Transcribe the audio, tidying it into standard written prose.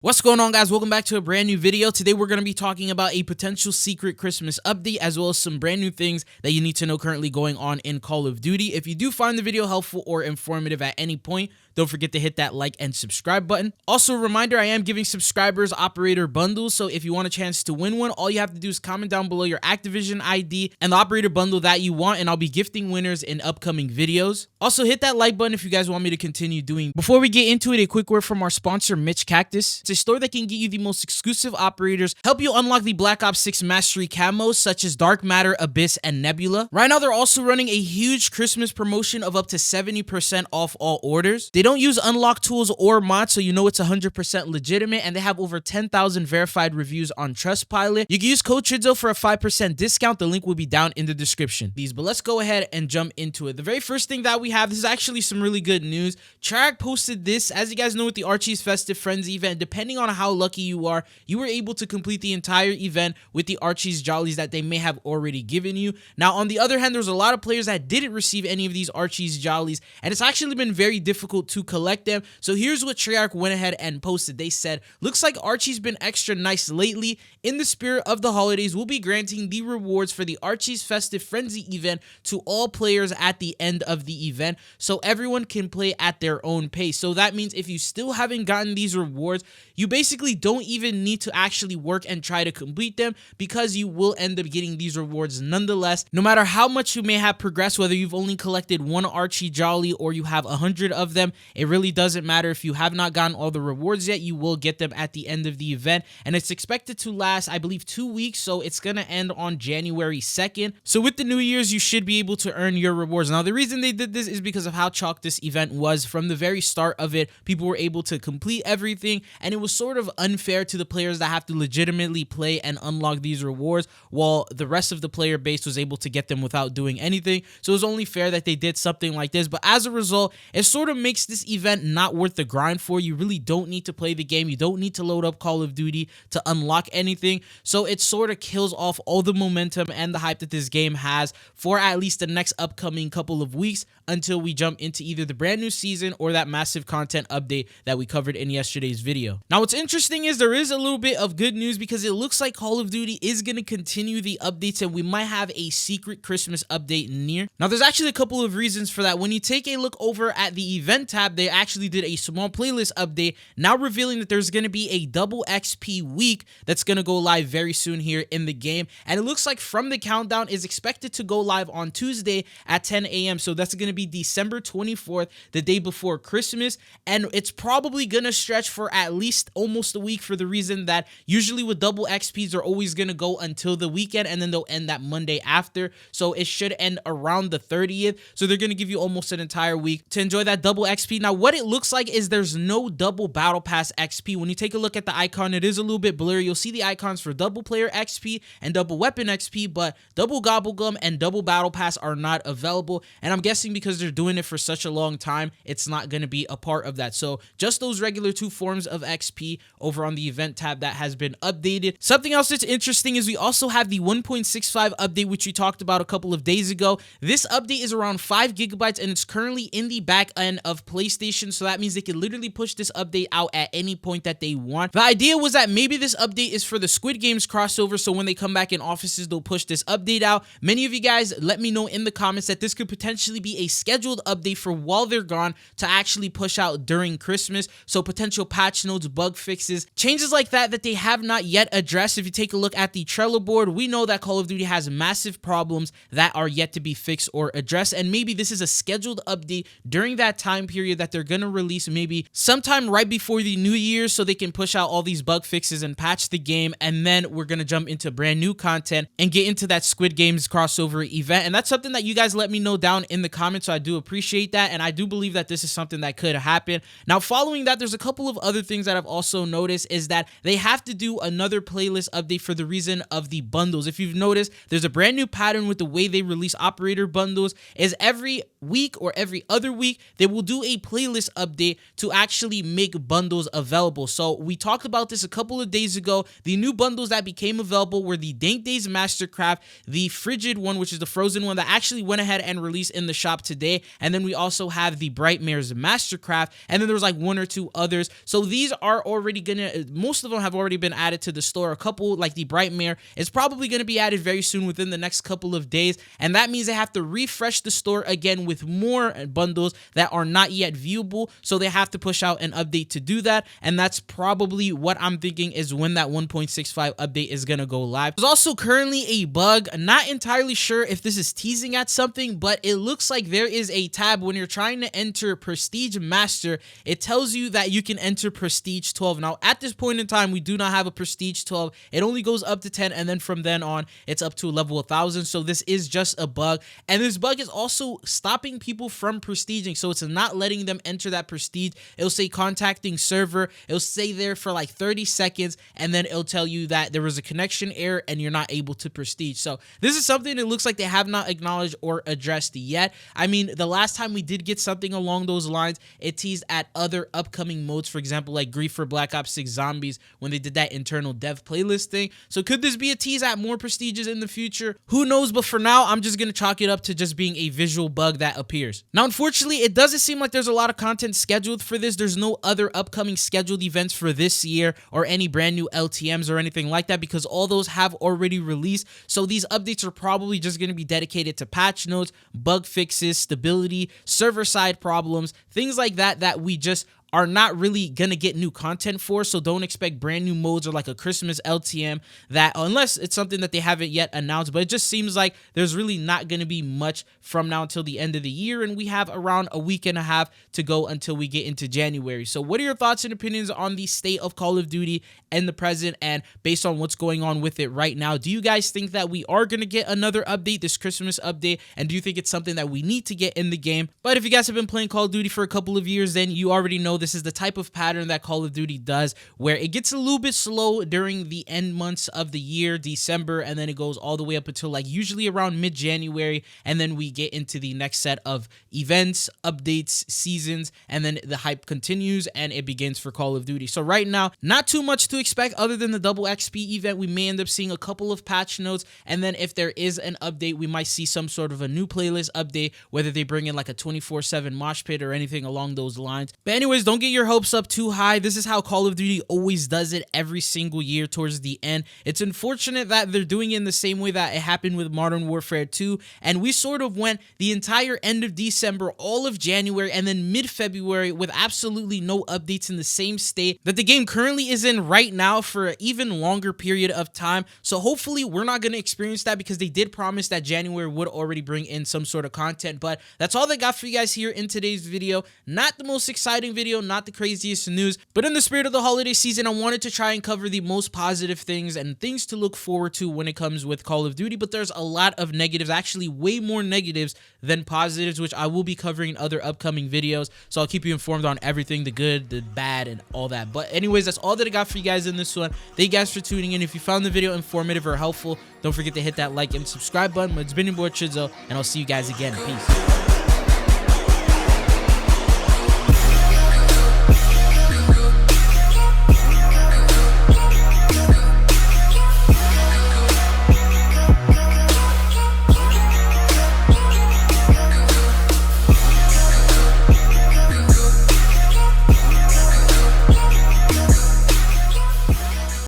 What's going on, guys? Welcome back to a brand new video. Today we're going to be talking about a potential secret Christmas update as well as some brand new things that you need to know currently going on in Call of Duty. If you do find the video helpful or informative at any point, don't forget to hit that like and subscribe button. Also, a reminder, I am giving subscribers operator bundles, so if you want a chance to win one, all you have to do is comment down below your Activision ID and the operator bundle that you want, and I'll be gifting winners in upcoming videos. Also, hit that like button if you guys want me to continue doing. Before we get into it, a quick word from our sponsor, Mitch Cactus. It's a store that can get you the most exclusive operators, help you unlock the Black Ops 6 Mastery camos such as Dark Matter, Abyss, and Nebula. Right now, they're also running a huge Christmas promotion of up to 70% off all orders. They don't use unlock tools or mods, so you know it's 100% legitimate, and they have over 10,000 verified reviews on Trustpilot. You can use code TRIDZO for a 5% discount. The link will be down in the description. But let's go ahead and jump into it. The very first thing that we have, this is actually some really good news. Treyarch posted this. As you guys know, with the Archie's Festive Friends event, depending on how lucky you are, you were able to complete the entire event with the Archie's Jollies that they may have already given you. Now, on the other hand, there's a lot of players that didn't receive any of these Archie's Jollies, and it's actually been very difficult to collect them. So here's what Treyarch went ahead and posted. They said, looks like Archie's been extra nice lately. In the spirit of the holidays, we'll be granting the rewards for the Archie's Festive Frenzy event to all players at the end of the event, so everyone can play at their own pace. So that means if you still haven't gotten these rewards, you basically don't even need to actually work and try to complete them, because you will end up getting these rewards nonetheless, no matter how much you may have progressed. Whether you've only collected one Archie Jolly or you have 100 of them, it really doesn't matter. If you have not gotten all the rewards yet, you will get them at the end of the event, and it's expected to last, I believe, 2 weeks, so it's gonna end on January 2nd. So with the New Year's, you should be able to earn your rewards. Now, the reason they did this is because of how chalk this event was. From the very start of it, people were able to complete everything, and it was sort of unfair to the players that have to legitimately play and unlock these rewards, while the rest of the player base was able to get them without doing anything. So it was only fair that they did something like this, but as a result, it sort of makes this event not worth the grind for you. You really don't need to play the game. You don't need to load up Call of Duty to unlock anything. So it sort of kills off all the momentum and the hype that this game has for at least the next upcoming couple of weeks, until we jump into either the brand new season or that massive content update that we covered in yesterday's video. Now, what's interesting is there is a little bit of good news, because it looks like Call of Duty is going to continue the updates, and we might have a secret Christmas update near. Now, there's actually a couple of reasons for that. When you take a look over at the event tab, they actually did a small playlist update, now revealing that there's going to be a double XP week that's going to go live very soon here in the game, and it looks like from the countdown is expected to go live on Tuesday at 10 a.m. So that's going to be December 24th, the day before Christmas, and it's probably going to stretch for at least almost a week, for the reason that usually with double XPs are always going to go until the weekend, and then they'll end that Monday after. So it should end around the 30th. So they're going to give you almost an entire week to enjoy that double XP. Now, what it looks like is there's no double battle pass XP. When you take a look at the icon, it is a little bit blurry. You'll see the icons for double player XP and double weapon XP, but double gobblegum and double battle pass are not available, and I'm guessing because they're doing it for such a long time, it's not going to be a part of that. So just those regular two forms of XP over on the event tab that has been updated. Something else that's interesting is we also have the 1.65 update, which we talked about a couple of days ago. This update is around 5 gigabytes, and it's currently in the back end of PlayStation, so that means they can literally push this update out at any point that they want. The idea was that maybe this update is for the Squid Games crossover, so when they come back in offices, they'll push this update out. Many of you guys let me know in the comments that this could potentially be a scheduled update for while they're gone to actually push out during Christmas. So potential patch notes, bug fixes, changes like that they have not yet addressed. If you take a look at the Trello board, we know that Call of Duty has massive problems that are yet to be fixed or addressed, and maybe this is a scheduled update during that time period that they're going to release maybe sometime right before the New Year, so they can push out all these bug fixes and patch the game, and then we're going to jump into brand new content and get into that Squid Games crossover event. And that's something that you guys let me know down in the comments, so I do appreciate that, and I do believe that this is something that could happen. Now, following that, there's a couple of other things that I've also noticed is that they have to do another playlist update for the reason of the bundles. If you've noticed, there's a brand new pattern with the way they release operator bundles, is every week or every other week, they will do a a playlist update to actually make bundles available. So we talked about this a couple of days ago. The new bundles that became available were the Dank Days Mastercraft, the Frigid one, which is the frozen one that actually went ahead and released in the shop today, and then we also have the Brightmare's Mastercraft, and then there was like one or two others. So these are already gonna, most of them have already been added to the store. A couple like the Brightmare is probably gonna be added very soon within the next couple of days, and that means they have to refresh the store again with more bundles that are not yet viewable, so they have to push out an update to do that, and that's probably what I'm thinking is when that 1.65 update is gonna go live. There's also currently a bug, not entirely sure if this is teasing at something, but it looks like there is a tab when you're trying to enter Prestige Master. It tells you that you can enter Prestige 12. Now at this point in time, we do not have a Prestige 12. It only goes up to 10, and then from then on it's up to a level 1000. So this is just a bug, and this bug is also stopping people from prestiging, so it's not letting them enter that prestige. It'll say contacting server, it'll stay there for like 30 seconds, and then it'll tell you that there was a connection error and you're not able to prestige. So this is something that looks like they have not acknowledged or addressed yet. I mean, the last time we did get something along those lines, it teased at other upcoming modes, for example like Grief for Black Ops 6 Zombies, when they did that internal dev playlist thing. So could this be a tease at more prestiges in the future? Who knows, but for now I'm just gonna chalk it up to just being a visual bug that appears. Now unfortunately, it doesn't seem like there's a lot of content scheduled for this. There's no other upcoming scheduled events for this year or any brand new LTMs or anything like that, because all those have already released. So these updates are probably just going to be dedicated to patch notes, bug fixes, stability, server side problems, things like that that we just are not really gonna get new content for. So don't expect brand new modes or like a Christmas LTM, that unless it's something that they haven't yet announced. But it just seems like there's really not gonna be much from now until the end of the year, and we have around a week and a half to go until we get into January. So what are your thoughts and opinions on the state of Call of Duty and the present, and based on what's going on with it right now? Do you guys think that we are gonna get another update, this Christmas update, and do you think it's something that we need to get in the game? But if you guys have been playing Call of Duty for a couple of years, then you already know this is the type of pattern that Call of Duty does, where it gets a little bit slow during the end months of the year, December, and then it goes all the way up until like usually around mid-January, and then we get into the next set of events, updates, seasons, and then the hype continues and it begins for Call of Duty. So right now, not too much to expect other than the double XP event. We may end up seeing a couple of patch notes, and then if there is an update, we might see some sort of a new playlist update, whether they bring in like a 24/7 mosh pit or anything along those lines. But anyways, don't get your hopes up too high. This is how Call of Duty always does it every single year towards the end. It's unfortunate that they're doing it in the same way that it happened with Modern Warfare 2, and we sort of went the entire end of December, all of January, and then mid-February with absolutely no updates in the same state that the game currently is in right now for an even longer period of time. So hopefully we're not going to experience that, because they did promise that January would already bring in some sort of content. But that's all they got for you guys here in today's video. Not the most exciting video, not the craziest news, but in the spirit of the holiday season, I wanted to try and cover the most positive things and things to look forward to when it comes with Call of Duty. But there's a lot of negatives, actually way more negatives than positives, which I will be covering in other upcoming videos. So I'll keep you informed on everything, the good, the bad, and all that. But anyways, that's all that I got for you guys in this one. Thank you guys for tuning in. If you found the video informative or helpful, don't forget to hit that like and subscribe button. It's been your boy Chidzo, and I'll see you guys again. Peace.